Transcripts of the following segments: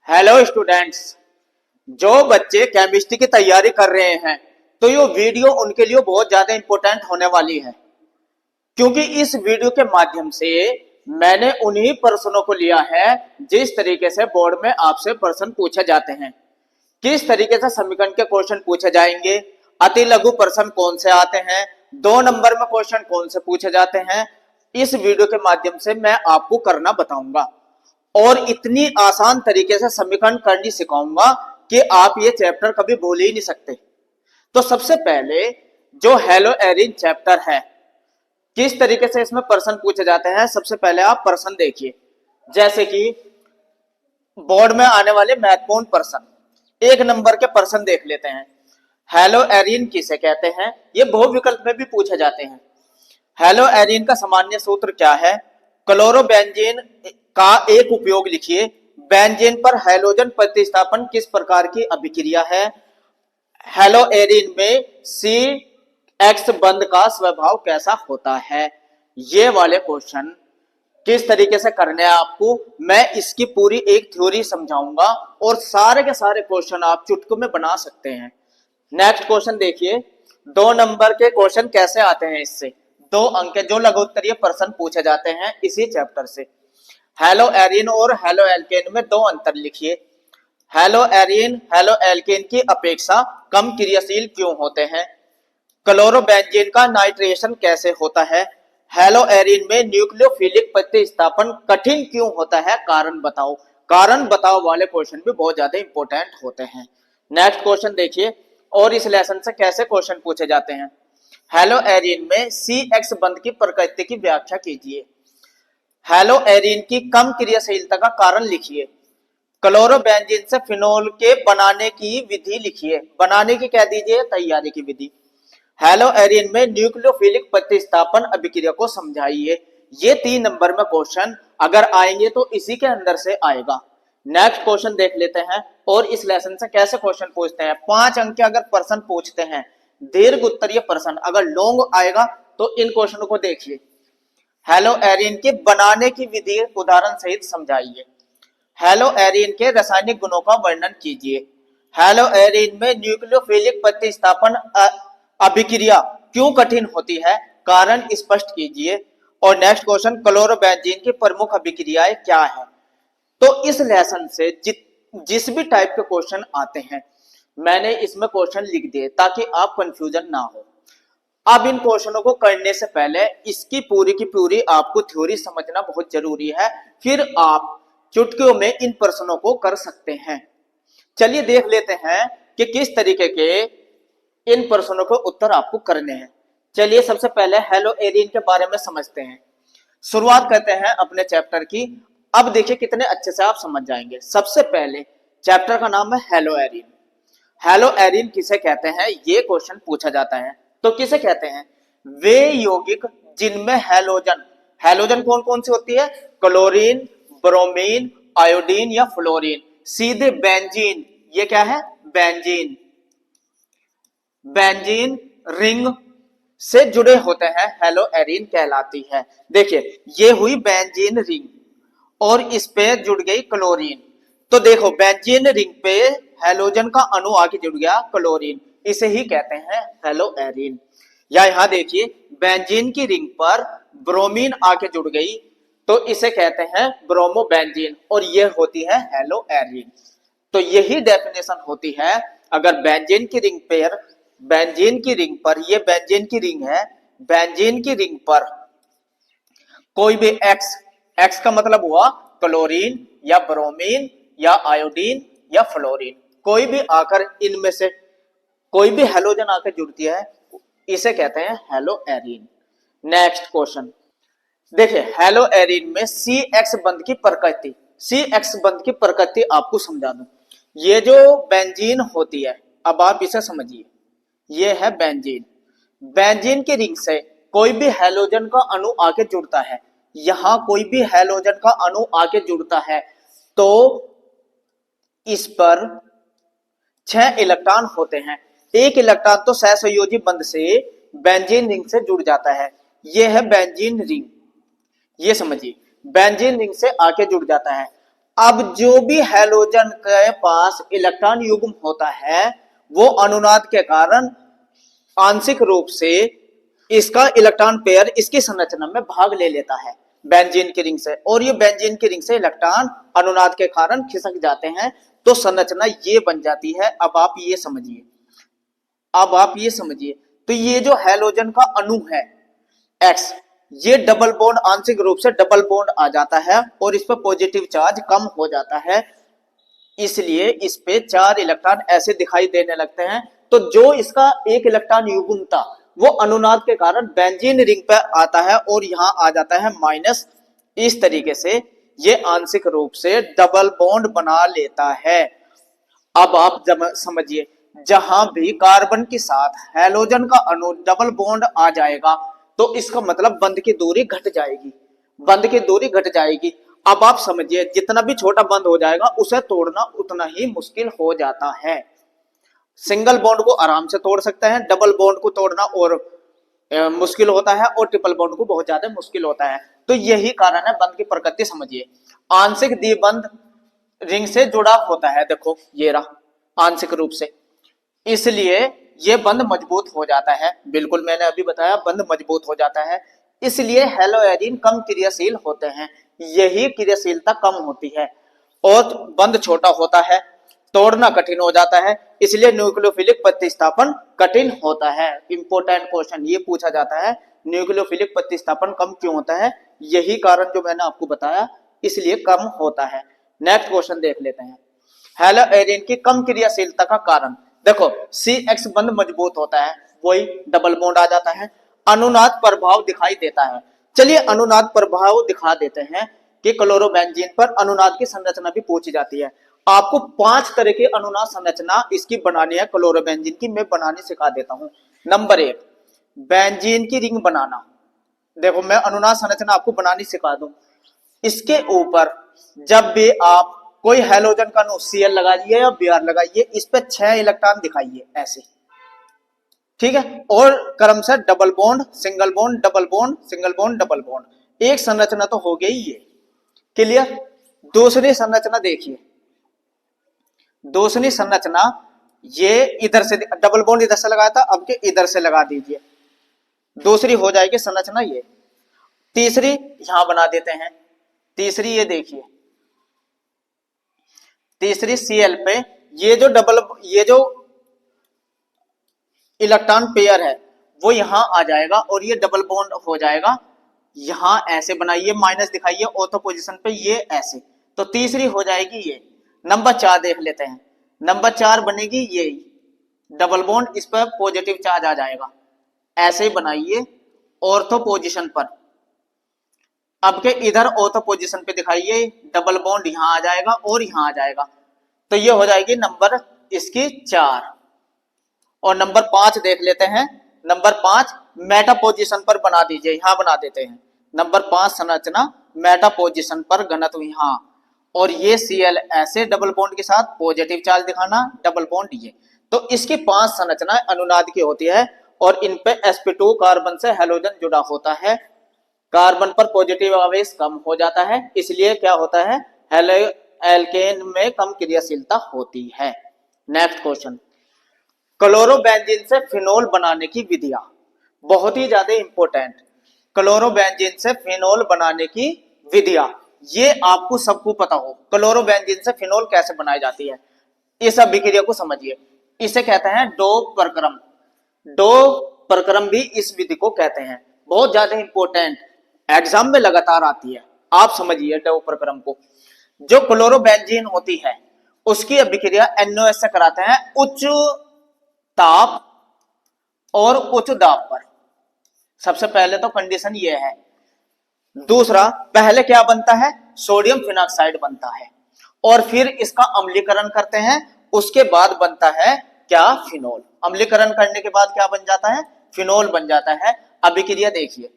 Hello students. जो बच्चे chemistry की तैयारी कर रहे हैं तो ये वीडियो उनके लिए बहुत ज्यादा इंपॉर्टेंट होने वाली है, क्योंकि इस वीडियो के माध्यम से मैंने उन्हीं प्रश्नों को लिया है जिस तरीके से बोर्ड में आपसे प्रश्न पूछे जाते हैं। किस तरीके से समीकरण के क्वेश्चन पूछे जाएंगे, अति लघु प्रश्न कौन से आते हैं, 2 नंबर में क्वेश्चन कौन से पूछे जाते हैं, इस वीडियो के माध्यम से मैं आपको करना बताऊंगा और इतनी आसान तरीके से समीकरण करनी सिखाऊंगा कि आप ये चैप्टर कभी भूल ही नहीं सकते। तो सबसे पहले जो हेलो एरिन चैप्टर है, किस तरीके से इसमें प्रश्न पूछे जाते हैं, सबसे पहले आप प्रश्न देखिए। जैसे कि बोर्ड में आने वाले महत्वपूर्ण प्रश्न, 1 नंबर के प्रश्न देख लेते हैं। हेलो एरिन किसे कहते हैं, ये बहुविकल्प में भी पूछे जाते हैं। हेलो एरिन का सामान्य सूत्र क्या है, क्लोरोबेंजीन का एक उपयोग लिखिए, बेंजीन पर हैलोजन प्रतिस्थापन किस प्रकार की अभिक्रिया है, हेलो एरिन में सी एक्स बंध का स्वभाव कैसा होता है। ये वाले क्वेश्चन किस तरीके से करने हैं आपको, मैं इसकी पूरी एक थ्योरी समझाऊंगा और सारे के सारे क्वेश्चन आप चुटकी में बना सकते हैं। नेक्स्ट क्वेश्चन देखिए, 2 नंबर के क्वेश्चन कैसे आते हैं, इससे 2 अंक के जो लघुत्तरीय प्रश्न पूछे जाते हैं इसी चैप्टर से। हेलो एरिन और हेलो एल्केन में 2 अंतर लिखिए। हेलो एरिन हेलो एल्केन की अपेक्षा कम क्रियाशील क्यों होते हैं, क्लोरोबेंजीन का नाइट्रेशन कैसे होता है, हेलो एरिन में न्यूक्लियोफिलिक प्रतिस्थापन कठिन क्यों होता है, कारण बताओ। कारण बताओ वाले क्वेश्चन भी बहुत ज्यादा इंपॉर्टेंट होते हैं। नेक्स्ट क्वेश्चन देखिए, और इस लेसन से कैसे क्वेश्चन पूछे जाते हैं। हेलो एरिन में सी एक्स बंध की प्रकृति की व्याख्या कीजिए। हेलो एरिन की कम क्रियाशीलता का कारण लिखिए। क्लोरोबेंजीन से फिनोल के बनाने की विधि लिखिए, बनाने की कह दीजिए, तैयारी की विधि। हेलो एरिन में न्यूक्लियोफिलिक प्रतिस्थापन अभिक्रिया को समझाइए। ये 3 नंबर में क्वेश्चन अगर आएंगे तो इसी के अंदर से आएगा। नेक्स्ट क्वेश्चन देख लेते हैं, और इस लेसन से कैसे क्वेश्चन पूछते हैं। 5 अंक के अगर प्रश्न पूछते हैं, दीर्घ उत्तरीय प्रश्न, अगर लॉन्ग आएगा तो इन क्वेश्चनों को देखिए। हेलो एरिन के बनाने की विधि उदाहरण सहित समझाइए। हेलो एरिन के रासायनिक गुणों का वर्णन कीजिए। हेलो एरिन में न्यूक्लियोफिलिक प्रतिस्थापन अभिक्रिया क्यों कठिन होती है, कारण स्पष्ट कीजिए। और नेक्स्ट क्वेश्चन, क्लोरोबेंजीन की प्रमुख अभिक्रियाएं क्या है। तो इस लेसन से जिस भी टाइप के क्वेश्चन आते हैं मैंने इसमें क्वेश्चन लिख दिए ताकि आप कंफ्यूजन ना हो। अब इन क्वेश्चनों को करने से पहले इसकी पूरी की पूरी आपको थ्योरी समझना बहुत जरूरी है, फिर आप चुटकियों में इन प्रश्नों को कर सकते हैं। चलिए देख लेते हैं कि किस तरीके के इन प्रश्नों को उत्तर आपको करने हैं। चलिए सबसे पहले हेलो एरिन के बारे में समझते हैं, शुरुआत करते हैं अपने चैप्टर की। अब देखिए कितने अच्छे से आप समझ जाएंगे। सबसे पहले चैप्टर का नाम है हेलो एरिन। हेलो एरिन किसे कहते हैं, ये क्वेश्चन पूछा जाता है। तो किसे कहते हैं, वे यौगिक जिनमें हैलोजन, हैलोजन कौन कौन सी होती है, क्लोरीन, ब्रोमीन, आयोडीन या फ्लोरीन, सीधे बेंजीन, ये क्या है, बेंजीन, बेंजीन रिंग से जुड़े होते हैं, हेलो एरिन कहलाती है। देखिए ये हुई बेंजीन रिंग और इस पे जुड़ गई क्लोरीन। तो देखो बेंजीन रिंग पे हैलोजन का अणु आके जुड़ गया क्लोरीन, इसे ही कहते हैं हेलो एरिन। या यहां देखिए बेंजीन की रिंग पर ब्रोमीन आके जुड़ गई तो इसे कहते हैं ब्रोमोबेंजीन और ये होती है हेलो एरिन। तो यही डेफिनेशन होती है, अगर बेंजीन की रिंग पर, बेंजीन की रिंग पर, ये बेंजीन की रिंग है, बेंजीन की रिंग पर कोई भी एक्स, एक्स का मतलब हुआ क्लोरीन या ब्रोमीन या आयोडीन या फ्लोरीन, कोई भी आकर इनमें से कोई भी हैलोजन आकर जुड़ती है, इसे कहते हैं हेलो एरिन। नेक्स्ट क्वेश्चन देखिए, हेलो एरिन में सी एक्स बंध की प्रकृति, सी एक्स बंध की प्रकृति आपको समझा दूं। ये जो बेंजीन होती है, अब आप इसे समझिए, ये है बेंजीन। बेंजीन की रिंग से कोई भी हैलोजन का अणु आके जुड़ता है, यहां कोई भी हैलोजन का अणु आके जुड़ता है तो इस पर 6 इलेक्ट्रॉन होते हैं। एक इलेक्ट्रॉन तो सहसंयोजी बंध से बेंजीन रिंग से जुड़ जाता है, ये है बेंजीन रिंग, ये समझिए बेंजीन रिंग से आके जुड़ जाता है। अब जो भी हैलोजन के पास इलेक्ट्रॉन युग्म होता है वो अनुनाद के कारण आंशिक रूप से इसका इलेक्ट्रॉन पेयर इसकी संरचना में भाग ले लेता है बेंजीन की रिंग से, और ये बेंजीन की रिंग से इलेक्ट्रॉन अनुनाद के कारण खिसक जाते हैं, तो संरचना ये बन जाती है। अब आप ये समझिए, तो ये जो हैलोजन का अणु है X, ये डबल बॉन्ड आंशिक रूप से डबल बॉन्ड आ जाता है और इस पर पॉजिटिव चार्ज कम हो जाता है, इसलिए इस पे 4 इलेक्ट्रॉन ऐसे दिखाई देने लगते हैं। तो जो इसका एक इलेक्ट्रॉन युग्म था वो अनुनाद के कारण बेंजीन रिंग पर आता है और यहां आ जाता है माइनस। इस तरीके से ये आंशिक रूप से डबल बॉन्ड बना लेता है। अब आप समझिए, जहां भी कार्बन के साथ हैलोजन का अणु डबल बॉन्ड आ जाएगा तो इसका मतलब बंध की दूरी घट जाएगी। अब आप समझिए, जितना भी छोटा बंध हो जाएगा उसे तोड़ना उतना ही मुश्किल हो जाता है। सिंगल बॉन्ड को आराम से तोड़ सकते हैं, डबल बॉन्ड को तोड़ना और मुश्किल होता है, और ट्रिपल बॉन्ड को बहुत ज्यादा मुश्किल होता है। तो यही कारण है, बंध की प्रकृति समझिए, आंशिक द्विबंध रिंग से जुड़ा होता है। देखो ये रहा आंशिक रूप से, इसलिए ये बंध मजबूत हो जाता है। बिल्कुल मैंने अभी बताया, बंध मजबूत हो जाता है, इसलिए हैलोएरिन कम क्रियाशील होते हैं। यही क्रियाशीलता कम होती है और बंध छोटा होता है, तोड़ना कठिन हो जाता है, इसलिए न्यूक्लियोफिलिक प्रतिस्थापन कठिन होता है। इंपॉर्टेंट क्वेश्चन ये पूछा जाता है, न्यूक्लियोफिलिक प्रतिस्थापन कम क्यों होता है? यही कारण जो मैंने आपको बताया, इसलिए कम होता है। नेक्स्ट क्वेश्चन देख लेते हैं, हैलोएरिन की कम क्रियाशीलता का कारण। देखो CX बंध मजबूत होता है, वही डबल बॉन्ड आ जाता है, अनुनाद प्रभाव दिखाई देता है। चलिए अनुनाद प्रभाव दिखा देते हैं कि क्लोरोबेंजीन पर अनुनाद की संरचना भी पूछी जाती है। आपको 5 तरह की अनुनाद संरचना इसकी बनानी है क्लोरोबेंजीन की, मैं बनानी सिखा देता हूं। नंबर 1, बेंजीन की रिंग बनाना। देखो मैं अनुनाद संरचना आपको बनानी सिखा दूं, इसके ऊपर जब भी आप कोई हैलोजन का अणु Cl लगाइए या Br लगाइए, इस पे 6 इलेक्ट्रॉन दिखाइए ऐसे, ठीक है, और क्रमशः double bond single bond double bond single bond double bond. एक संरचना तो हो गई ये, क्लियर। दूसरी संरचना देखिए, दूसरी संरचना ये इधर से डबल बॉन्ड इधर से लगाया था, अब के इधर से लगा दीजिए, दूसरी हो जाएगी संरचना ये। तीसरी यहां बना देते हैं, तीसरी ये देखिए, तीसरी Cl पे ये जो इलेक्ट्रॉन पेयर है वो यहां आ जाएगा और ये डबल बॉन्ड हो जाएगा। यहां ऐसे बनाइए, माइनस दिखाइए ऑर्थो पोजीशन पे, ये ऐसे, तो तीसरी हो जाएगी ये। नंबर 4 देख लेते हैं, नंबर 4 बनेगी ये डबल बॉन्ड, इस पर पॉजिटिव चार्ज आ जाएगा, ऐसे ही बनाइए ऑर्थो पोजीशन पर। अब के इधर ऑर्थो पोजीशन पे दिखाइए, डबल बॉन्ड यहां आ जाएगा और यहां आ जाएगा, तो ये हो जाएगी नंबर इसकी 4। और नंबर 5 देख लेते हैं, नंबर 5 मेटा पोजीशन पर बना दीजिए, यहां बना देते हैं। नंबर 5 संरचना मेटा पोजीशन पर, घनत्व यहां, और ये Cl ऐसे डबल बॉन्ड के साथ पॉजिटिव चार्ज दिखाना, डबल बॉन्ड ये। तो इसकी 5 संरचनाएं अनुनाद की होती है और इन पे sp2 कार्बन से हैलोजन जुड़ा होता है। कार्बन पर पॉजिटिव आवेश कम हो जाता है, इसलिए क्या होता है, एल्केन में कम क्रियाशीलता होती है। नेक्स्ट क्वेश्चन, क्लोरोबेंजीन से फिनोल बनाने की विधियां, बहुत ही ज्यादा इंपॉर्टेंट। क्लोरोबेंजीन से फिनोल बनाने की विधियां, ये आपको सबको पता हो, क्लोरोबेंजीन से फिनोल कैसे बनाई जाती है। इस अभिक्रिया को समझिए, इसे कहते हैं डोप प्रक्रम। डोप प्रक्रम भी इस विधि को कहते हैं, बहुत ज्यादा इंपॉर्टेंट, एग्जाम में लगातार आती है। आप समझिए डोप प्रक्रम को, जो क्लोरोबेंजीन होती है उसकी अभिक्रिया NOH से कराते हैं उच्च ताप और उच्च दाब पर। सबसे पहले तो कंडीशन यह है। दूसरा, पहले क्या बनता है, सोडियम फिनॉक्साइड बनता है, और फिर इसका अम्लीकरण करते हैं, उसके बाद बनता है क्या, फिनोल। अम्लीकरण करने के बाद क्या बन जाता है, फिनोल बन जाता है। अभिक्रिया देखिए,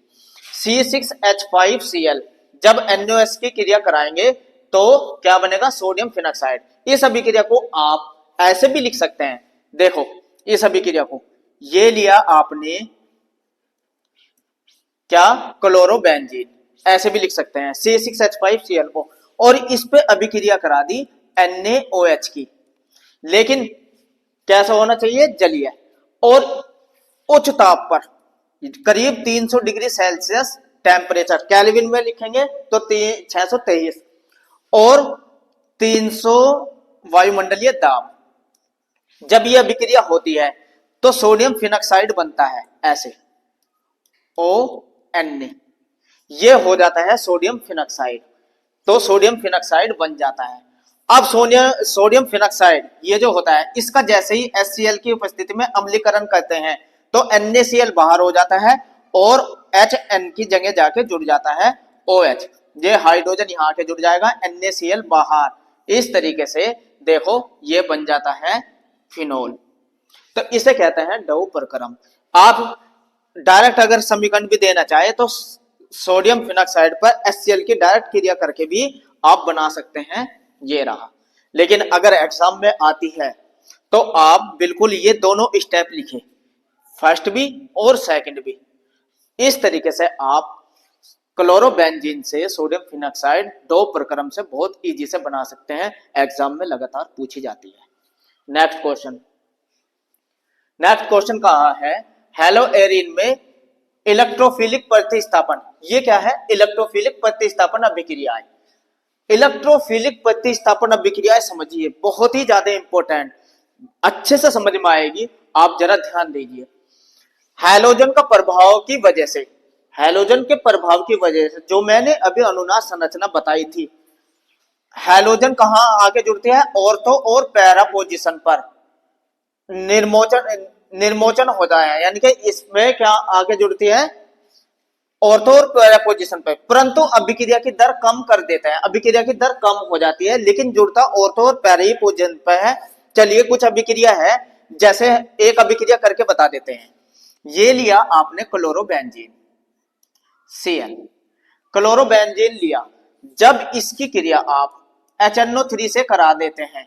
C6H5Cl जब NOH की क्रिया कराएंगे तो क्या बनेगा, सोडियम फिनॉक्साइड। इस अभिक्रिया को आप ऐसे भी लिख सकते हैं, देखो इस अभिक्रिया को, ये लिया आपने क्या, क्लोरोबेंजीन, ऐसे भी लिख सकते हैं C6H5Cl को, और इस पे अभिक्रिया करा दी NaOH की। लेकिन कैसा होना चाहिए? जलीय और उच्च ताप पर, करीब 300 डिग्री सेल्सियस टेम्परेचर, केल्विन में लिखेंगे तो 623 और 300 वायुमंडलीय दाब। जब यह अभिक्रिया होती है तो सोडियम फिनॉक्साइड बनता है, ऐसे ONa, ये हो जाता है सोडियम फिनॉक्साइड। तो सोडियम फिनॉक्साइड बन जाता है। अब सोडियम फिनॉक्साइड ये जो होता है, इसका जैसे ही HCl की उपस्थिति में अम्लीकरण करते हैं तो NaCl बाहर हो जाता है और HN की जगह जाके जुड़ जाता है OH। ये हाइड्रोजन यहाँ आके जुड़ जाएगा, NaCl बाहर। इस तरीके से देखो ये बन जाता है फिनोल। तो इसे कहते हैं डबल प्रक्रम। आप डायरेक्ट अगर समीकरण भी देना चाहे तो सोडियम फिनॉक्साइड पर HCl की डायरेक्ट क्रिया करके भी आप बना सकते हैं, ये रहा। लेकिन अगर एग्जाम में आती है तो आप बिल्कुल ये दोनों स्टेप लिखें, फर्स्ट भी और सेकंड भी। इस तरीके से आप क्लोरोबेंजीन से सोडियम फिनॉक्साइड दो प्रक्रम से बहुत इजी से बना सकते हैं, एग्जाम में लगातार पूछी जाती है। नेक्स्ट क्वेश्चन कहा है हेलो एरिन में इलेक्ट्रोफिलिक प्रतिस्थापन। ये क्या है? इलेक्ट्रोफिलिक प्रतिस्थापन अभिक्रियाएं। इलेक्ट्रोफिलिक प्रतिस्थापन अभिक्रियाएं समझिए, बहुत ही ज्यादा इंपॉर्टेंट, अच्छे से समझ में आएगी, आप जरा ध्यान दीजिए। हैलोजन का प्रभाव की वजह से, हैलोजन के प्रभाव की वजह से जो मैंने अभी अनुनाद संरचना बताई थी, हैलोजन कहां आके जुड़ते हैं? ऑर्थो और पैरा पोजीशन पर निर्मोचन होता है, यानी कि इसमें क्या आके जुड़ती है? ऑर्थो और पैरा पोजीशन पर। परंतु अभिक्रिया की दर कम कर देता है, अभिक्रिया की दर कम हो जाती है, लेकिन जुड़ता ऑर्थो और पैरा ही पोजीशन पर है। चलिए कुछ अभिक्रिया है, जैसे एक अभिक्रिया करके बता देते हैं। ये लिया आपने क्लोरोबेंजीन Cl, क्लोरोबेंजीन लिया। जब इसकी क्रिया आप HNO3 से करा देते हैं,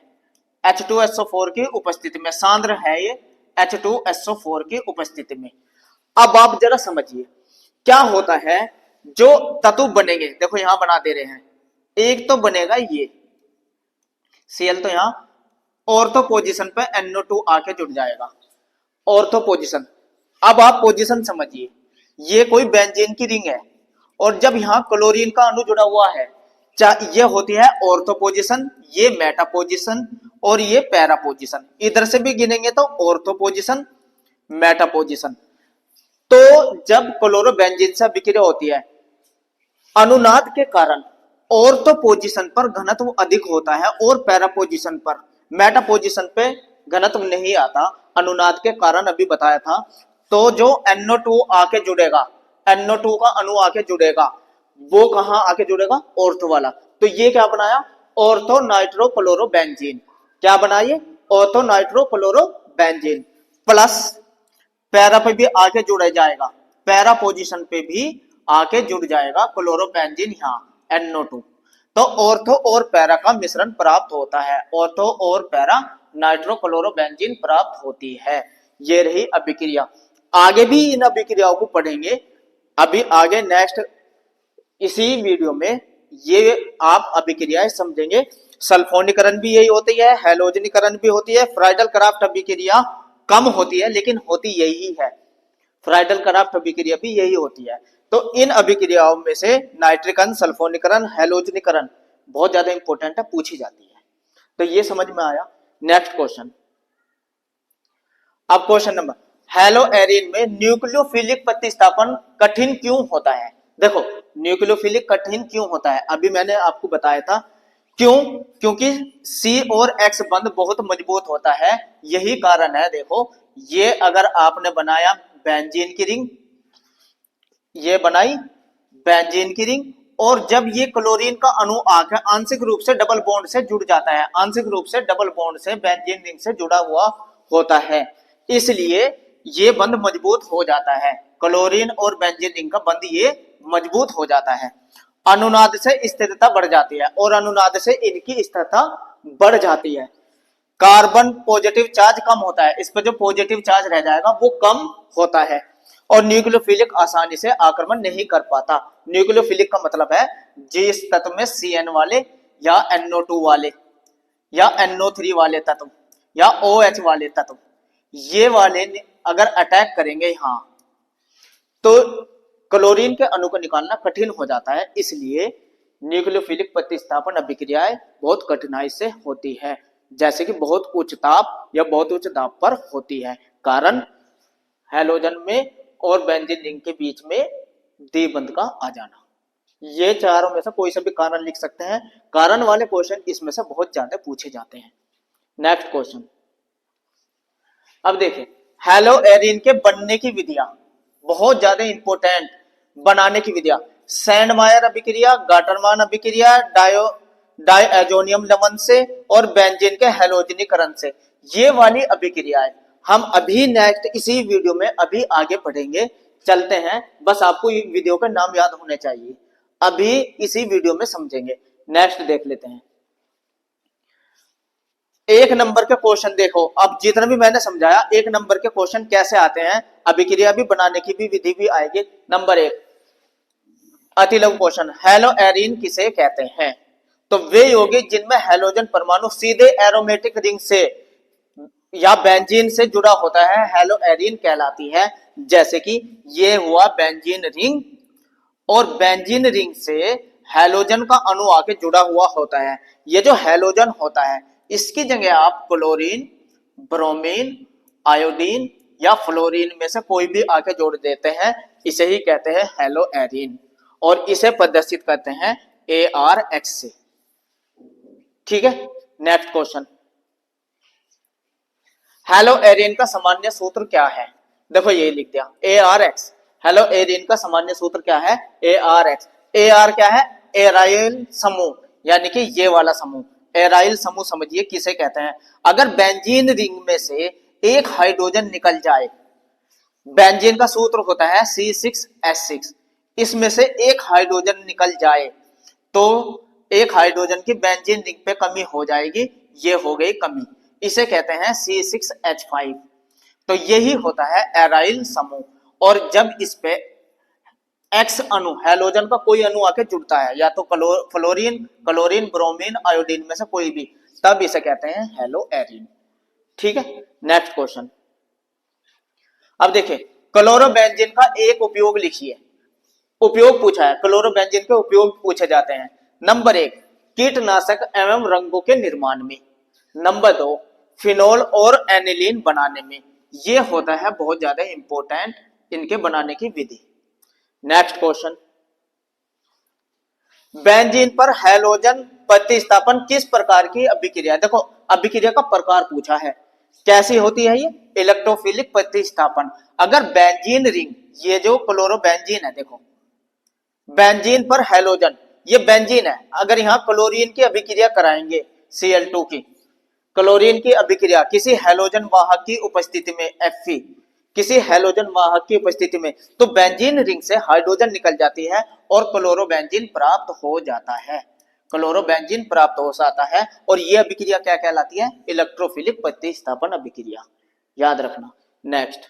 H2SO4 की उपस्थिति में, सांद्र है ये H2SO4 की उपस्थिति में। अब आप जरा समझिए क्या होता है, जो तत्व बनेंगे, देखो यहां बना दे रहे हैं। एक तो बनेगा ये Cl, तो यहां ऑर्थो पोजीशन पे NO2 आके जुड़ जाएगा, ऑर्थो पोजीशन। अब आप पोजीशन समझिए, ये कोई बेंजीन की रिंग है और जब यहां क्लोरीन का अणु जुड़ा हुआ है, ये होती है ऑर्थो पोजीशन, ये मेटा पोजीशन और ये पैरा पोजीशन। इधर से भी गिनेंगे तो ऑर्थो पोजीशन, मेटा पोजीशन। तो जब क्लोरोबेंजीन से अभिक्रिया होती है, अनुनाद के कारण ऑर्थो पोजीशन पर घनत्व अधिक होता है और पैरा पोजीशन पर, मेटा पोजीशन पे घनत्व नहीं आता, अनुनाद के कारण अभी बताया था। तो जो NO2 आके जुड़ेगा, NO2 का अणु आके जुड़ेगा, वो कहां आके जुड़ेगा? ऑर्थो वाला। तो ये क्या बनाया? Ortho nitrochlorobenzene. क्या बनाइए? Ortho nitrochlorobenzene. प्लस पैरा पे भी आके जुड़ जाएगा, पैरा पोजीशन पे भी आके जुड़ जाएगा क्लोरोबेंजीन, यहां NO2। तो ऑर्थो और पैरा का मिश्रण प्राप्त होता है, ऑर्थो और पैरा नाइट्रोक्लोरोबेंजीन प्राप्त होती है। ये रही अभिक्रिया। आगे भी इन अभिक्रियाओं को पढ़ेंगे, अभी आगे नेक्स्ट इसी वीडियो में ये आप अभिक्रियाएं समझेंगे। सल्फोनीकरण भी यही होती है, हैलोजनीकरण भी होती है, फ्राइडल क्राफ्ट अभिक्रिया कम होती है लेकिन होती यही है, फ्राइडल क्राफ्ट अभिक्रिया भी यही होती है। तो इन अभिक्रियाओं में से नाइट्रीकरण, सल्फोनीकरण, हैलोजनीकरण बहुत ज्यादा इंपॉर्टेंट है, पूछी जाती है। तो ये समझ में आया। नेक्स्ट क्वेश्चन, अब क्वेश्चन नंबर, हेलो एरिन में न्यूक्लियोफिलिक प्रतिस्थापन कठिन क्यों होता है? देखो न्यूक्लियोफिलिक कठिन क्यों होता है, अभी मैंने आपको बताया था। क्यों? क्योंकि C और X बंध बहुत मजबूत होता है, यही कारण है। देखो ये अगर आपने बनाया बेंजीन की रिंग, ये बनाई बेंजीन की रिंग, और जब ये क्लोरीन का अणु आकर आंशिक रूप से डबल बॉन्ड से जुड़ जाता है, आंशिक रूप से डबल बॉन्ड से बेंजीन रिंग से जुड़ा हुआ होता है, इसलिए ये बंध मजबूत हो जाता है। क्लोरीन और बेंजीन रिंग का बंध ये मजबूत हो जाता है। अनुनाद से स्थिरता बढ़ जाती है और अनुनाद से इनकी स्थिरता बढ़ जाती है। कार्बन पॉजिटिव चार्ज कम होता है, इस पर जो पॉजिटिव चार्ज रह जाएगा वो कम होता है और न्यूक्लियोफिलिक आसानी से आक्रमण नहीं कर पाता। न्यूक्लियोफिलिक का मतलब है जिस तत्व में CN वाले या NO2 वाले या NO3 वाले तत्व या OH वाले तत्व, ये वाले अगर अटैक करेंगे यहाँ तो क्लोरीन के अणु को निकालना कठिन हो जाता है। इसलिए न्यूक्लियोफिलिक प्रतिस्थापन अभिक्रियाएं बहुत कठिनाई से होती है, जैसे कि बहुत उच्च ताप या बहुत उच्च दाब पर होती है। कारण हैलोजन में और बेंजीन रिंग के बीच में द्विबंध का आ जाना। ये चारों में से कोई सा भी कारण लिख सकते हैं। कारण वाले क्वेश्चन इसमें से बहुत ज्यादा पूछे जाते हैं। नेक्स्ट क्वेश्चन, अब देखिए हेलो एरिन के बनने की विधियां बहुत ज्यादा इंपॉर्टेंट। बनाने की विधियां सैंडमायर अभिक्रिया, गाटरमान अभिक्रिया, डायएजोनियम लवण से और बेंजीन के हैलोजनीकरण से, ये वाली अभिक्रियाएं हम अभी नेक्स्ट इसी वीडियो में अभी आगे पढ़ेंगे। चलते हैं, बस आपको ये वीडियो का नाम याद होने चाहिए, अभी इसी वीडियो में समझेंगे। नेक्स्ट देख लेते हैं। एक नंबर के क्वेश्चन देखो, अब जितना भी मैंने समझाया एक नंबर के क्वेश्चन कैसे आते हैं, अभिक्रिया भी बनाने की भी विधि भी आएगी। नंबर 1 अति लघु क्वेश्चन, हेलो एरिन किसे कहते हैं? तो वे यौगिक जिनमें हैलोजन परमाणु सीधे एरोमेटिक रिंग से या बेंजीन से जुड़ा होता है हेलो एरिन कहलाती है। जैसे कि ये हुआ बेंजीन रिंग और बेंजीन रिंग से हैलोजन का अणु आके जुड़ा हुआ होता है। ये जो हैलोजन होता है इसकी जगह आप क्लोरीन, ब्रोमीन, आयोडीन या फ्लोरीन में से कोई भी आके जोड़ देते हैं, इसे ही कहते हैं हेलो एरिन और इसे प्रदर्शित करते हैं ARX से। ठीक है, नेक्स्ट क्वेश्चन, हेलो एरिन का सामान्य सूत्र क्या है? देखो ये लिख दिया ARX। हेलो एरिन का सामान्य सूत्र क्या है? ARX। AR क्या है? एराइल समूह, यानी कि ये वाला समूह एराइल समूह समझिए किसे कहते हैं। अगर बेंजीन रिंग में से एक हाइड्रोजन निकल जाए, बेंजीन का सूत्र होता है C6H6, इसमें से एक हाइड्रोजन निकल जाए तो एक हाइड्रोजन की बेंजीन रिंग पे कमी हो जाएगी, ये हो गई कमी, इसे कहते हैं C6H5। तो यही होता है एराइल समूह। और जब इस पे एक्स अणु हैलोजन का कोई अणु आके जुड़ता है, या तो फ्लोरीन, क्लोरीन, ब्रोमीन, आयोडीन में से कोई भी, तब इसे कहते हैं हेलो एरिन। ठीक है, नेक्स्ट क्वेश्चन, अब देखिए क्लोरोबेंजीन का एक उपयोग लिखिए। उपयोग पूछा है, क्लोरोबेंजीन के उपयोग पूछे जाते हैं। नंबर 1 कीटनाशक एवं रंगों के निर्माण में। नंबर 2 फिनोल और एनिलीन बनाने में। ये होता है बहुत ज्यादा इंपॉर्टेंट इनके बनाने की विधि। नेक्स्ट क्वेश्चन, बेंजीन पर हैलोजन प्रतिस्थापन किस प्रकार की अभिक्रिया? देखो अभिक्रिया का प्रकार पूछा है, कैसी होती है ये? इलेक्ट्रोफिलिक प्रतिस्थापन। अगर बेंजीन रिंग, ये जो क्लोरोबेंजीन है, देखो बेंजीन पर हैलोजन, ये बेंजीन है, अगर यहां क्लोरीन की अभिक्रिया कराएंगे Cl2 की, क्लोरीन की अभिक्रिया किसी हैलोजन वाहक की उपस्थिति में Fe, किसी हैलोजन वाहक की उपस्थिति में, तो बेंजीन रिंग से हाइड्रोजन निकल जाती है और क्लोरोबेंजीन प्राप्त हो जाता है। क्लोरोबेंजीन प्राप्त हो जाता है और यह अभिक्रिया क्या कहलाती है? इलेक्ट्रोफिलिक प्रतिस्थापन अभिक्रिया, याद रखना। नेक्स्ट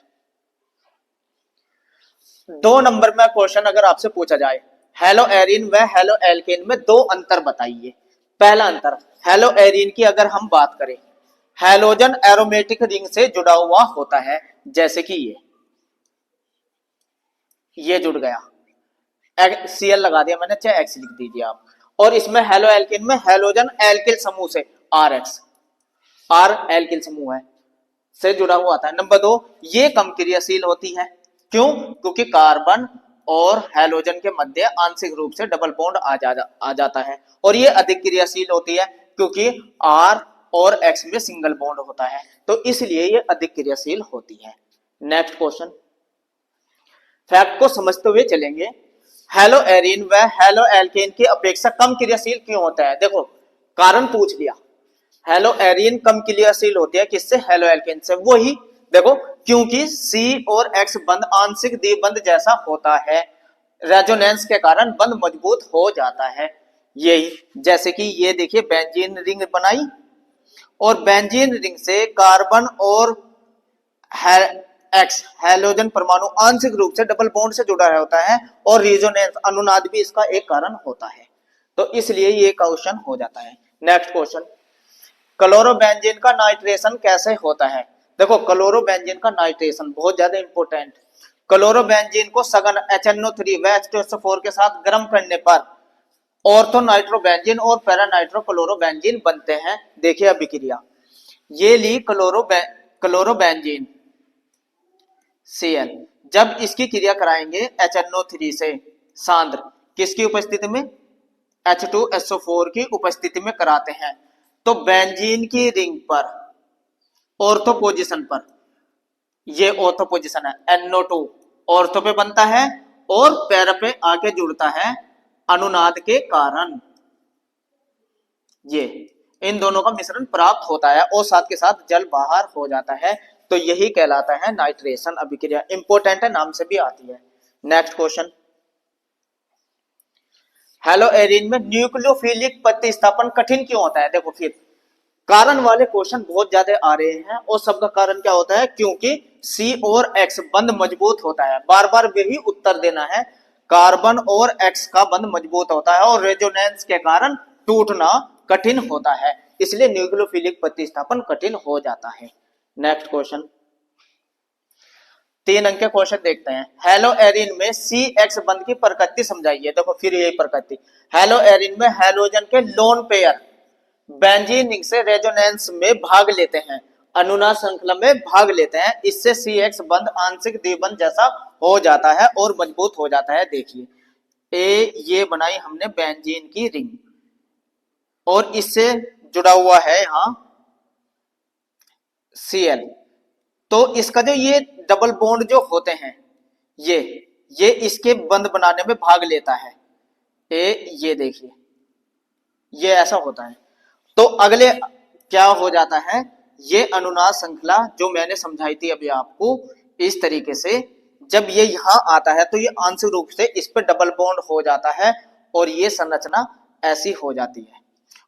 2 नंबर में क्वेश्चन अगर आपसे पूछा जाए हेलो एरिन व हेलो एल्केन में 2 अंतर बताइए। पहला अंतर, हेलो एरिन की अगर हम बात करें, हैलोजन एरोमेटिक रिंग से जुड़ा हुआ होता है, जैसे कि ये जुड़ गया, Cl लगा दिया मैंने, चाहे X लिख दीजिए आप। और इसमें हेलो एल्केन में हैलोजन एल्किल समूह से RX, R एल्किल समूह है से जुड़ा हुआ था। नंबर 2 ये कम क्रियाशील होती है। क्यों? क्योंकि कार्बन और हैलोजन के मध्य आंशिक रूप से डबल बॉन्ड आ जाता है। और ये अधिक क्रियाशील होती है क्योंकि R और X में सिंगल बॉन्ड होता है, तो इसलिए ये अधिक क्रियाशील होती है। नेक्स्ट क्वेश्चन, फैक्ट को समझते हुए चलेंगे। हेलो एरिन व हेलो एल्केन की अपेक्षा कम क्रियाशील क्यों होता है? देखो कारण पूछ लिया, हेलो एरिन कम क्रियाशील होती है किससे? हेलो एल्केन से। वही देखो, क्योंकि C और X बंध आंशिक द्विबंध जैसा होता है, रेजोनेंस के कारण बंध मजबूत हो जाता है। यही जैसे कि ये देखिए बेंजीन रिंग बनाई और बेंजीन रिंग से कार्बन और X हैलोजन परमाणु आंशिक रूप से डबल बॉन्ड से जुड़ा होता है और रेजोनेंस अनुनाद भी इसका एक कारण होता है। तो इसलिए ये क्वेश्चन हो जाता है। नेक्स्ट क्वेश्चन, क्लोरोबेंजीन का नाइट्रेशन कैसे होता है? देखो क्लोरोबेंजीन का नाइट्रेशन बहुत ज्यादा इंपॉर्टेंट। क्लोरोबेंजीन को सघन HNO3 व H2SO4 के साथ गर्म करने पर ऑर्थो नाइट्रोबेंजीन और पैरा नाइट्रोक्लोरोबेंजीन बनते हैं। देखिए अभिक्रिया, ये ली क्लोरोबेंजीन Cl, जब इसकी क्रिया कराएंगे HNO3 से सांद्र किसकी उपस्थिति में, H2SO4 की उपस्थिति में कराते हैं, तो बेंजीन की रिंग पर ऑर्थो पोजीशन पर, ये ऑर्थो पोजीशन है, NO2 ऑर्थो पे बनता है और पैरा पे आके जुड़ता है अनुनाद के कारण। ये इन दोनों का मिश्रण प्राप्त होता है और साथ के साथ जल बाहर हो जाता है, तो यही कहलाता है नाइट्रेशन अभिक्रिया। इंपॉर्टेंट है, नाम से भी आती है। नेक्स्ट क्वेश्चन, हेलो एरिन में न्यूक्लियोफिलिक प्रतिस्थापन कठिन क्यों होता है? देखो फिर कारण वाले क्वेश्चन बहुत ज्यादा आ रहे हैं और सबका कारण क्या होता है, क्योंकि C और X बंध मजबूत होता है। बार बार वही उत्तर देना है, कार्बन और X का बंध मजबूत होता है और रेजोनेंस के कारण टूटना कठिन होता है, इसलिए न्यूक्लियोफिलिक प्रतिस्थापन कठिन हो जाता है। नेक्स्ट क्वेश्चन, 3 अंक के क्वेश्चन देखते हैं। हेलो एरिन में CX बंध की प्रकृति समझाइए। देखो फिर यही प्रकृति, हेलो एरिन में हैलोजन के लोन पेयर बेंजीन रिंग से रेजोनेंस में भाग लेते हैं, अनुनाद श्रृंखला में भाग लेते हैं, इससे CX बंध आंशिक द्विबंध जैसा हो जाता है और मजबूत हो जाता है। देखिए ये बनाई हमने बेंजीन की रिंग और इससे जुड़ा हुआ है यहां Cl, तो इसका जो ये डबल बॉन्ड जो होते हैं ये इसके बंध बनाने में भाग लेता है। ये देखिए ये ऐसा होता है, तो अगले क्या हो जाता है, ये अनुनाद श्रृंखला जो मैंने समझाई थी अभी आपको, इस तरीके से जब ये यहां आता है तो ये आंशिक रूप से इस पे डबल बॉन्ड हो जाता है और ये संरचना ऐसी हो जाती है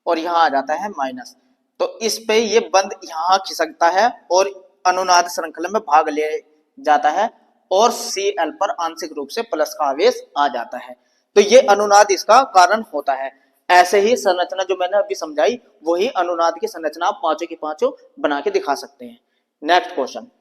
और यहां आ जाता है माइनस, तो इस पे ये बंध यहां खिसकता है और अनुनाद श्रृंखला में भाग ले जाता है और Cl पर आंशिक रूप से प्लस का आवेश आ जाता है, तो ये अनुनाद इसका कारण होता है। ऐसे ही संरचना जो मैंने अभी समझाई वही अनुनाद की संरचना आप पांचों की पांचों बना के दिखा सकते हैं। नेक्स्ट क्वेश्चन,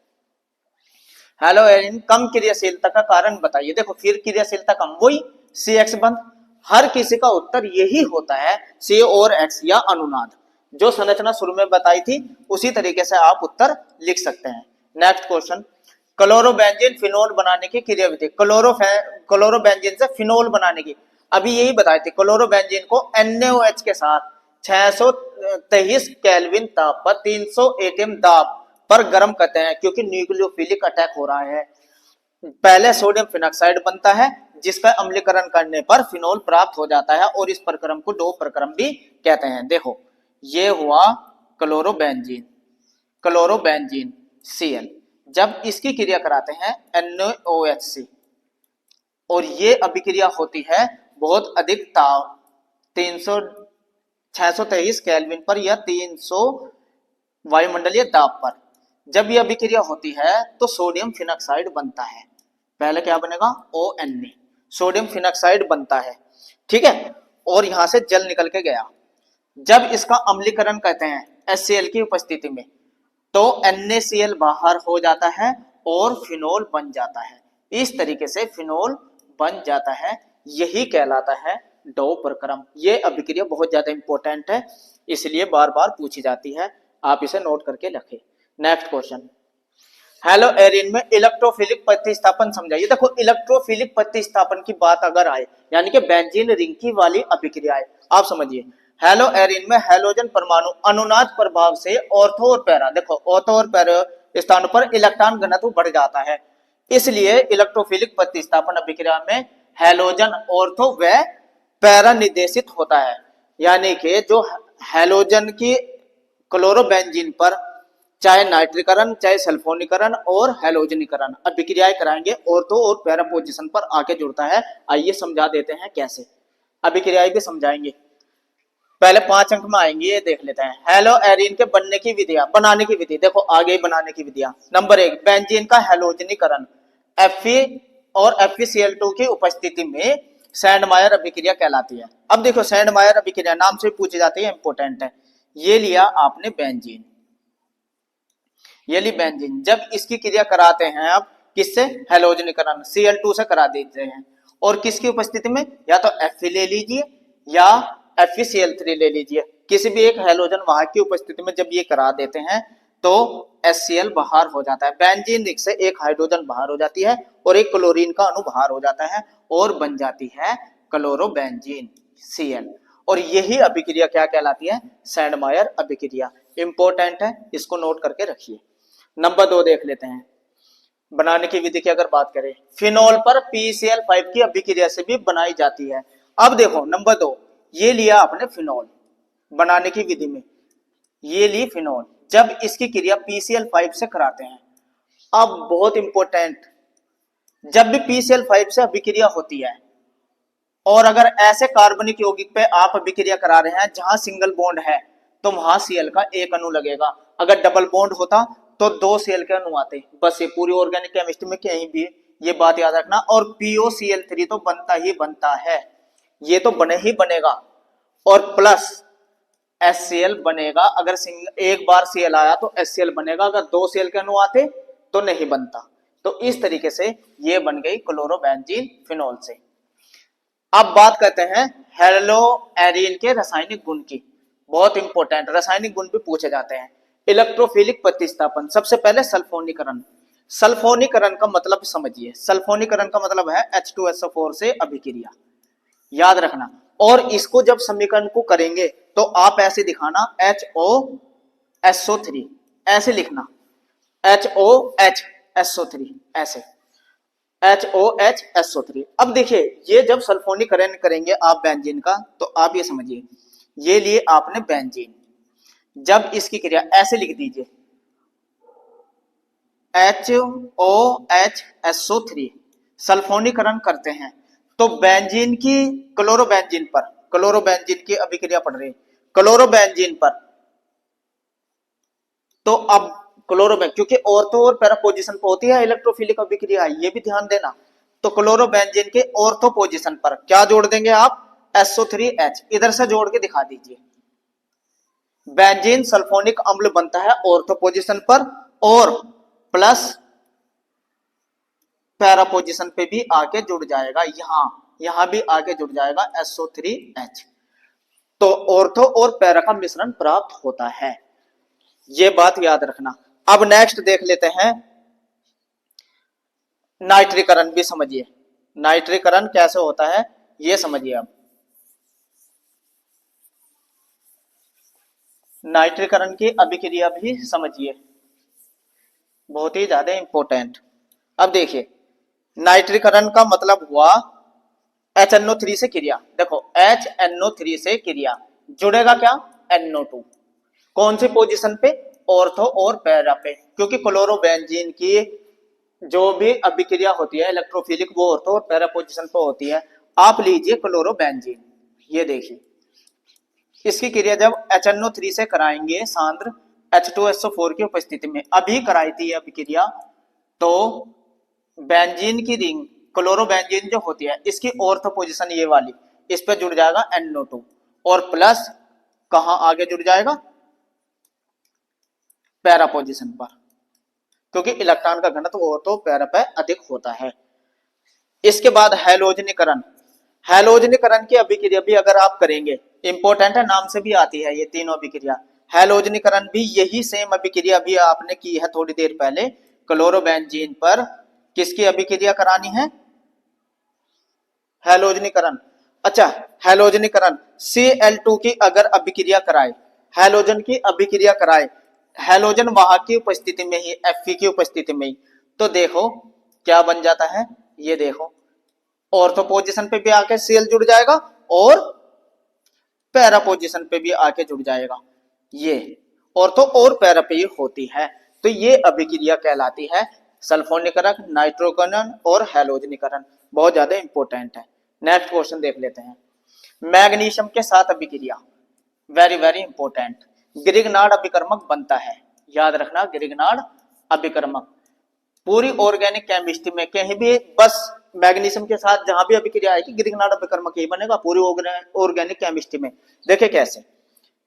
हेलो एरिन कम क्रियाशीलता का कारण बताइए। देखो फिर क्रियाशीलता कम, वही CX बंध, हर किसी का उत्तर यही होता है, C और X या अनुनाद, जो संरचना शुरू में बताई थी उसी तरीके से आप उत्तर लिख सकते हैं। नेक्स्ट क्वेश्चन, क्लोरोबेंजीन फिनोल बनाने की क्रियाविधि। क्लोरोबेंजीन से फिनोल बनाने की अभी यही बताई थी, क्लोरोबेंजीन को NaOH के साथ 623 केल्विन ताप पर 300 ATM दाब पर गर्म करते हैं, क्योंकि न्यूक्लियोफिलिक अटैक हो रहा है। पहले सोडियम फिनॉक्साइड बनता है जिसका अम्लीकरण करने पर फिनोल प्राप्त हो जाता है और इस प्रक्रम को डो प्रक्रम भी कहते हैं। देखो ये हुआ क्लोरोबेंजीन Cl, जब इसकी क्रिया कराते हैं NaOH और ये अभिक्रिया होती है बहुत अधिक ताप 623 केल्विन पर या 300 वायुमंडलीय दाब पर। जब यह अभिक्रिया होती है तो सोडियम फिनॉक्साइड बनता है, पहले क्या बनेगा ONa, सोडियम फिनॉक्साइड बनता है, ठीक है, और यहां से जल निकल के गया। जब इसका अम्लीकरण करते हैं HCl की उपस्थिति में तो NaCl बाहर हो जाता है और फिनोल बन जाता है, इस तरीके से फिनोल बन जाता है, यही कहलाता है डो प्रक्रम। ये अभिक्रिया बहुत ज्यादा इंपॉर्टेंट है, इसलिए बार बार पूछी जाती है, आप इसे नोट करके रखें। नेक्स्ट क्वेश्चन, हेलो एरिन में इलेक्ट्रोफिलिक प्रतिस्थापन समझाइए। देखो इलेक्ट्रोफिलिक प्रतिस्थापन की बात अगर आए यानी कि बेंजीन रिंग की वाली अभिक्रिया है, आप समझिए हेलो एरिन में हैलोजन परमाणु अनुनाद प्रभाव से ऑर्थो और पैरा, देखो ऑर्थो और पैरा स्थानों पर इलेक्ट्रॉन घनत्व बढ़ जाता है, इसलिए इलेक्ट्रोफिलिक प्रतिस्थापन अभिक्रिया में हैलोजन ऑर्थो व पैरा निर्देशित होता है, यानी कि जो हैलोजन की क्लोरोबेंजीन पर चाहे नाइट्रीकरण चाहे सल्फोनीकरण और हैलोजनीकरण अभिक्रियाएं कराएंगे ऑर्थो और पैरा पोजीशन पर आके जुड़ता है। आइए समझा देते हैं कैसे, अभिक्रियाएं भी समझाएंगे। पहले 5 अंक में आएंगे, ये देख लेते हैं। हेलो एरिन के बनने की विधियां, बनाने की विधि देखो आगे बनाने की विधियां। नंबर 1 बेंजीन का हैलोजनीकरण, Fe और FeCl2 की उपस्थिति में सैंडमायर अभिक्रिया कहलाती है। अब देखो सैंडमायर अभिक्रिया नाम से पूछी जाती है, इंपोर्टेंट है। ये लिया आपने बेंजीन, ये ली बेंजीन। जब इसकी क्रिया कराते हैं आप किससे, हैलोजनीकरण Cl2 से करा देते हैं, और किसकी उपस्थिति में, या तो Fe ले लीजिए या FeCl3 ले लीजिए, किसी भी एक हैलोजन वाहक की उपस्थिति में जब ये करा देते हैं तो HCl बाहर हो जाता है। बेंजीन रिंग से एक हाइड्रोजन बाहर हो जाती है और एक क्लोरीन का अणु बाहर हो जाता है और बन जाती है क्लोरोबेंजीन Cl। और यही अभिक्रिया क्या कहलाती है, सैंडमायर अभिक्रिया। इंपॉर्टेंट है, इसको नोट करके रखिए। नंबर 2 देख लेते हैं। बनाने की विधि की अगर बात करें, फिनोल पर PCl5 की अभिक्रिया से भी बनाई जाती है। अब देखो नंबर 2, ये लिया आपने फिनोल बनाने की विधि में, ये ली फिनोल। जब इसकी क्रिया PCl5 से कराते हैं, अब बहुत इंपॉर्टेंट, जब भी PCl5 से अभिक्रिया होती है और अगर ऐसे कार्बनिक यौगिक पे आप अभिक्रिया करा रहे हैं जहां सिंगल बॉन्ड है तो वहां Cl का एक अणु लगेगा। अगर डबल बॉन्ड होता तो 2 Cl के अणु आते। बस ये पूरी ऑर्गेनिक केमिस्ट्री में कहीं भी ये बात याद रखना। और POCl3 तो बनता ही बनता है, ये तो बने ही बनेगा, और प्लस HCl बनेगा। अगर एक बार Cl आया तो HCl बनेगा, अगर 2 Cl के अणु आते तो नहीं बनता। तो इस तरीके से ये बन गई क्लोरोबेंजीन फिनोल से। अब बात करते हैं हेलोएरिन के रासायनिक गुण की। बहुत इंपॉर्टेंट रासायनिक गुण भी पूछे जाते हैं। इलेक्ट्रोफिलिक प्रतिस्थापन, सबसे पहले सल्फोनीकरण। सल्फोनीकरण का मतलब समझिए, सल्फोनीकरण का मतलब है H2SO4 से अभिक्रिया, याद रखना। और इसको जब समीकरण को करेंगे तो आप ऐसे दिखाना HOSO3, ऐसे लिखना HOHSO3, ऐसे HOHSO3। अब देखिए ये जब सल्फोनीकरण करेंगे आप बेंजीन का, तो आप ये समझिए, ये लिए आपने बेंजीन, जब इसकी क्रिया ऐसे लिख दीजिए HOHSO3, सल्फोनीकरण करते हैं तो बेंजीन की क्लोरोबेंजीन पर, क्लोरोबेंजीन की अभिक्रिया पड़ रही है क्लोरोबेंजीन पर, तो अब क्लोरोबेन, क्योंकि ऑर्थो और पैरा पोजीशन पर होती है इलेक्ट्रोफिलिक अभिक्रिया, ये भी ध्यान देना। तो क्लोरोबेंजीन के ऑर्थो पोजीशन पर क्या जोड़ देंगे आप, SO3H, इधर से जोड़ के दिखा दीजिए। बेंजीन सल्फोनिक अम्ल बनता है ऑर्थो पोजीशन पर, और प्लस पैरा पोजीशन पे भी आके जुड़ जाएगा, यहां भी आके जुड़ जाएगा SO3H। तो ऑर्थो और पैरा का मिश्रण प्राप्त होता है, ये बात याद रखना। अब नेक्स्ट देख लेते हैं नाइट्रीकरण, भी समझिए नाइट्रीकरण कैसे होता है ये समझिए। अब नाइट्रीकरण की अभिक्रिया भी समझिए, बहुत ही ज्यादा इंपॉर्टेंट। अब देखिए नाइट्रीकरण का मतलब हुआ HNO3 से क्रिया। देखो HNO3 से क्रिया जुड़ेगा क्या, NO2, कौन सी पोजीशन पे, ऑर्थो और पैरा पे, क्योंकि क्लोरोबेंजीन की जो भी अभिक्रिया होती है इलेक्ट्रोफिलिक वो ऑर्थो और पैरा पोजीशन पे होती है। आप लीजिए क्लोरोबेंजीन, ये देखिए इसकी क्रिया जब HNO3 से कराएंगे सांद्र H2SO4 की उपस्थिति में, अभी कराई थी ये अभिक्रिया, तो बेंजीन की रिंग क्लोरोबेंजीन जो होती है इसकी ऑर्थो पोजीशन ये वाली, इस पे जुड़ जाएगा NO2, और प्लस कहां आगे जुड़ जाएगा, पैरा पोजीशन पर, क्योंकि इलेक्ट्रॉन का घनत्व ऑर्थो पैरा पे अधिक होता है। इसके बाद हैलोजनीकरण, हैलोजनीकरण की अभिक्रिया भी अगर आप करेंगे, इंपॉर्टेंट है, नाम से भी आती है ये तीनों अभिक्रिया। हैलोजनीकरण भी यही सेम अभिक्रिया भी आपने की है थोड़ी देर पहले, क्लोरोबेंजीन पर किसकी अभिक्रिया करानी है, हैलोजनीकरण। अच्छा हैलोजनीकरण Cl2 की अगर अभिक्रिया कराए, हैलोजन की अभिक्रिया कराए, हैलोजन वाहक की उपस्थिति में ही, Fe की उपस्थिति में ही, तो देखो क्या बन जाता है, ये देखो ऑर्थो पोजीशन पे भी आके Cl जुड़ जाएगा और पैरा पोजीशन पे भी आके जुड़ जाएगा, ये ऑर्थो और पैरा पे ही होती है। तो ये अभिक्रिया कहलाती है सल्फोनीकरण, नाइट्रोकरण और हैलोजनीकरण, बहुत ज्यादा इंपॉर्टेंट है। नेक्स्ट क्वेश्चन देख लेते हैं, मैग्नीशियम के साथ अभिक्रिया, वेरी वेरी इंपॉर्टेंट। ग्रिग्नार्ड अभिकर्मक बनता है, याद रखना ग्रिग्नार्ड अभिकर्मक। पूरी ऑर्गेनिक केमिस्ट्री में कहीं भी बस मैग्नीशियम के साथ जहां भी अभिक्रिया आएगी ग्रिग्नार्ड अभिकर्मक ही बनेगा पूरी ऑर्गेनिक केमिस्ट्री में। देखिए कैसे,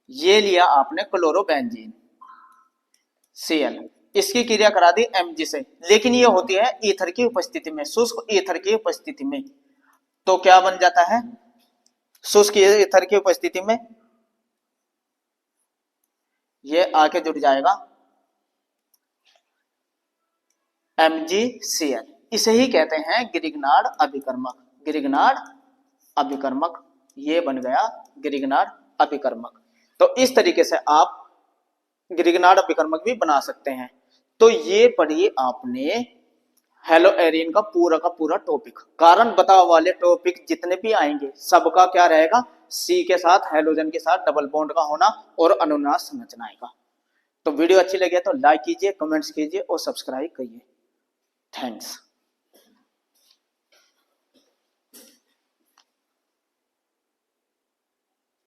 ये लिया आपने क्लोरोबेंजीन Cl, इसकी क्रिया करा दी Mg से, लेकिन ये होती है ईथर की उपस्थिति में, शुष्क ईथर की उपस्थिति में। तो क्या बन जाता है शुष्क ईथर की उपस्थिति में, ये आके जुड़ जाएगा MgCl, इसे ही कहते हैं ग्रिग्नार्ड अभिकर्मक। ग्रिग्नार्ड अभिकर्मक, ये बन गया ग्रिग्नार्ड अभिकर्मक। तो इस तरीके से आप ग्रिग्नार्ड अभिकर्मक भी बना सकते हैं। तो ये पढ़िए आपने हेलो एरिन का पूरा टॉपिक। कारण बताओ वाले टॉपिक जितने भी आएंगे सबका क्या रहेगा, सी के साथ हेलोजन के साथ डबल बॉन्ड का होना और अनुनाद संरचनाएं का। तो वीडियो अच्छी लगे तो लाइक कीजिए, कमेंट्स कीजिए और सब्सक्राइब करिए। थैंक्स।